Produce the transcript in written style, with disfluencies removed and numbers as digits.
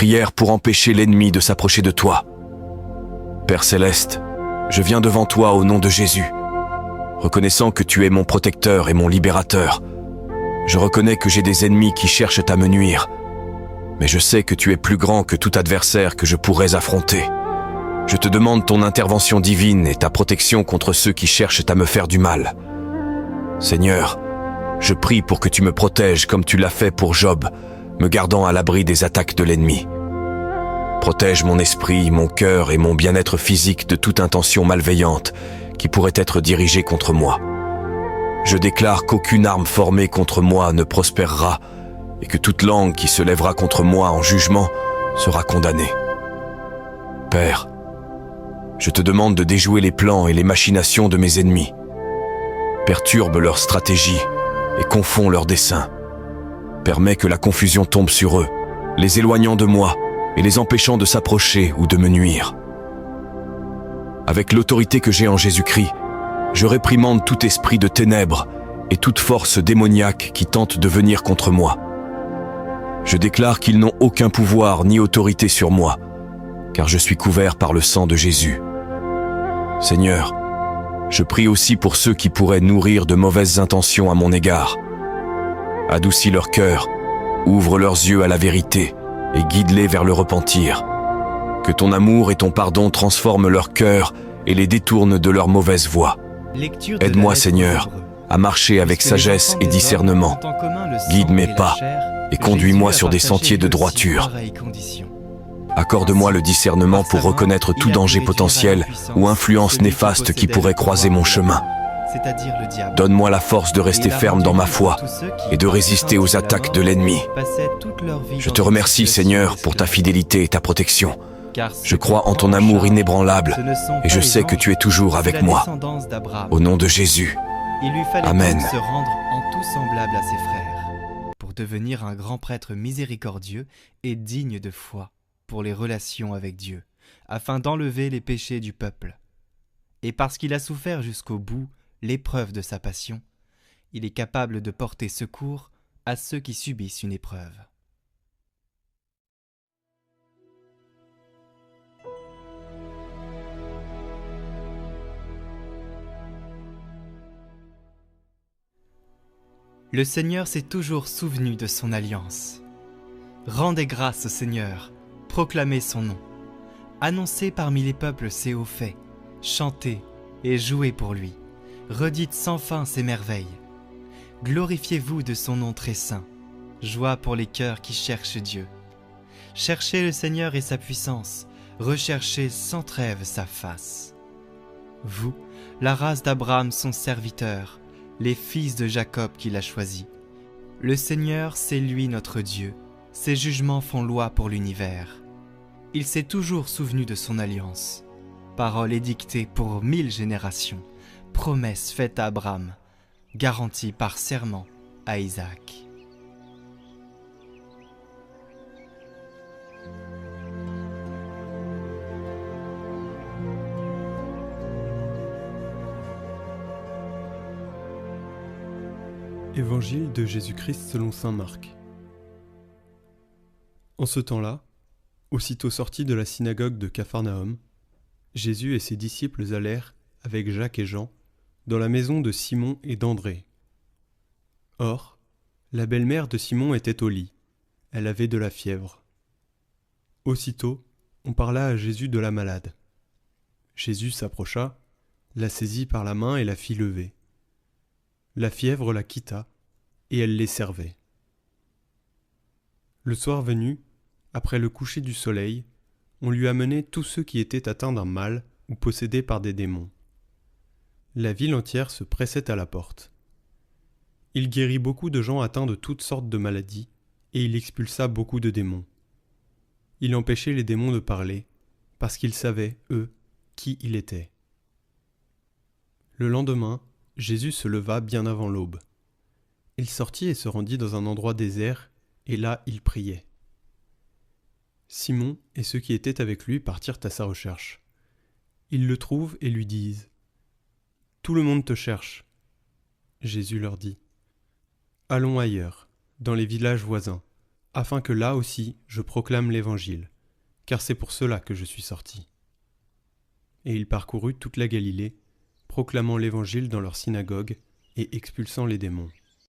prière pour empêcher l'ennemi de s'approcher de toi. Père céleste, je viens devant toi au nom de Jésus, reconnaissant que tu es mon protecteur et mon libérateur. Je reconnais que j'ai des ennemis qui cherchent à me nuire, mais je sais que tu es plus grand que tout adversaire que je pourrais affronter. Je te demande ton intervention divine et ta protection contre ceux qui cherchent à me faire du mal. Seigneur, je prie pour que tu me protèges comme tu l'as fait pour Job, me gardant à l'abri des attaques de l'ennemi. Protège mon esprit, mon cœur et mon bien-être physique de toute intention malveillante qui pourrait être dirigée contre moi. Je déclare qu'aucune arme formée contre moi ne prospérera et que toute langue qui se lèvera contre moi en jugement sera condamnée. Père, je te demande de déjouer les plans et les machinations de mes ennemis. Perturbe leurs stratégies et confonds leurs desseins. Permets que la confusion tombe sur eux, les éloignant de moi et les empêchant de s'approcher ou de me nuire. Avec l'autorité que j'ai en Jésus-Christ, je réprimande tout esprit de ténèbres et toute force démoniaque qui tente de venir contre moi. Je déclare qu'ils n'ont aucun pouvoir ni autorité sur moi, car je suis couvert par le sang de Jésus. Seigneur, je prie aussi pour ceux qui pourraient nourrir de mauvaises intentions à mon égard. Adoucis leur cœur, ouvre leurs yeux à la vérité et guide-les vers le repentir. Que ton amour et ton pardon transforment leur cœur et les détournent de leur mauvaise voie. Aide-moi, Seigneur, à marcher avec sagesse et discernement. Guide mes pas et conduis-moi sur des sentiers de droiture. Accorde-moi le discernement pour reconnaître tout danger potentiel ou influence néfaste qui pourrait croiser mon chemin. Donne-moi la force de rester ferme dans ma foi et de résister aux attaques de l'ennemi. Je te remercie, Seigneur, pour ta fidélité et ta protection. Je crois en ton amour inébranlable et je sais que tu es toujours avec moi. Au nom de Jésus. Amen. Se rendre en tout semblable à ses frères, pour devenir un grand prêtre miséricordieux et digne de foi pour les relations avec Dieu, afin d'enlever les péchés du peuple. Et parce qu'il a souffert jusqu'au bout l'épreuve de sa passion, il est capable de porter secours à ceux qui subissent une épreuve. Le Seigneur s'est toujours souvenu de son alliance. Rendez grâce au Seigneur, proclamez son nom. Annoncez parmi les peuples ses hauts faits, chantez et jouez pour lui. Redites sans fin ses merveilles. Glorifiez-vous de son nom très saint. Joie pour les cœurs qui cherchent Dieu. Cherchez le Seigneur et sa puissance. Recherchez sans trêve sa face. Vous, la race d'Abraham, son serviteur, les fils de Jacob qu'il a choisis. Le Seigneur, c'est lui notre Dieu. Ses jugements font loi pour l'univers. Il s'est toujours souvenu de son alliance. Parole édictée pour 1000 générations. Promesse faite à Abraham, garantie par serment à Isaac. Évangile de Jésus-Christ selon saint Marc. En ce temps-là, aussitôt sortis de la synagogue de Capharnaüm, Jésus et ses disciples allèrent, avec Jacques et Jean, dans la maison de Simon et d'André. Or, la belle-mère de Simon était au lit, elle avait de la fièvre. Aussitôt, on parla à Jésus de la malade. Jésus s'approcha, la saisit par la main et la fit lever. La fièvre la quitta, et elle les servait. Le soir venu, après le coucher du soleil, on lui amenait tous ceux qui étaient atteints d'un mal ou possédés par des démons. La ville entière se pressait à la porte. Il guérit beaucoup de gens atteints de toutes sortes de maladies, et il expulsa beaucoup de démons. Il empêchait les démons de parler, parce qu'ils savaient, eux, qui il était. Le lendemain, Jésus se leva bien avant l'aube. Il sortit et se rendit dans un endroit désert, et là il priait. Simon et ceux qui étaient avec lui partirent à sa recherche. Ils le trouvent et lui disent : « Tout le monde te cherche. » Jésus leur dit : « Allons ailleurs, dans les villages voisins, afin que là aussi je proclame l'Évangile, car c'est pour cela que je suis sorti. » Et il parcourut toute la Galilée, proclamant l'Évangile dans leurs synagogues et expulsant les démons.